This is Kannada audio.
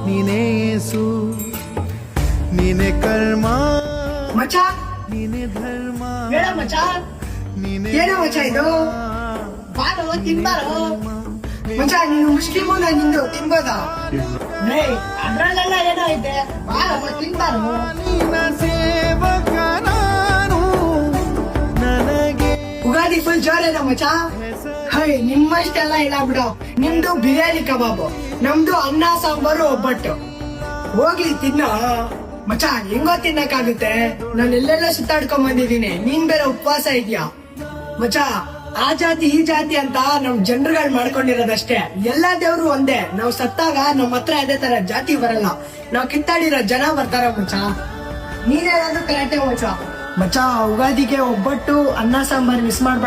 ನೀನೇ ಯೇಸು, ನೀನೇ ಕರ್ಮ, ಮಚ್ಚ ನೀನೇ ಧರ್ಮ, ಬೇಡ ಮಚ್ಚ. ನೀನೇ ಏನೋ ಮಚ್ಚ ಇದು? ಬಾರೋ ತಿನ್ಬಾರೋ ಮಚ್ಚ. ನೀನು ಮುಸ್ಲಿಮು, ನಾನು ಹಿಂದೂ, ತಿನ್ಬೋದಾ? ಅದ್ರಲ್ಲೆಲ್ಲ ಏನೋ ಐತೆ, ಬಾರೋ ತಿನ್ಬಾರೋ. ನಿನ್ನ ಸೇವಕ ನಾನು, ನನಗೆ ಉಗಾದಿ ಫುಲ್ ಜೋರೇನೋ ಮಚ್ಚ. ಹೈ, ನಿಮ್ಮಷ್ಟೆಲ್ಲ ಇಲ್ಲ ಬಿಡು. ನಿಮ್ದು ಬಿರಿಯಾನಿ ಕಬಾಬು, ನಮ್ದು ಅನ್ನ ಸಾಂಬಾರು ಒಬ್ಬಟ್ಟು. ಹೋಗ್ಲಿ ತಿನ್ನೋ ಮಚ್ಚ. ಹೆಂಗೋ ತಿನ್ನಕ್ಕಾಗುತ್ತೆ? ನಾನು ಎಲ್ಲೆಲ್ಲ ಸುತ್ತಾಡ್ಕೊಂಡ್ ಬಂದಿದ್ದೀನಿ, ನೀನ್ ಬೇರೆ ಉಪವಾಸ ಇದೆಯಾ ಮಚ್ಚ. ಆ ಜಾತಿ ಈ ಜಾತಿ ಅಂತ ನಮ್ ಜನರುಗಳು ಮಾಡ್ಕೊಂಡಿರೋದಷ್ಟೇ. ಎಲ್ಲಾ ದೇವ್ರು ಒಂದೇ. ನಾವ್ ಸತ್ತಾಗ ನಮ್ ಹತ್ರ ಅದೇ ತರ ಜಾತಿ ಬರಲ್ಲ, ನಾವ್ ಕಿತ್ತಾಡಿರೋ ಜನ ಬರ್ತಾರ ಮಚ್ಚ. ನೀನೇನಾದ್ರು ಕರೆಕ್ಟೇ ಮಚ್ಚ. ಮಚ್ಚ, ಉಗಾದಿಗೆ ಒಬ್ಬಟ್ಟು ಅನ್ನ ಸಾಂಬಾರ್ ಮಿಸ್ ಮಾಡ್ಬೇಡ.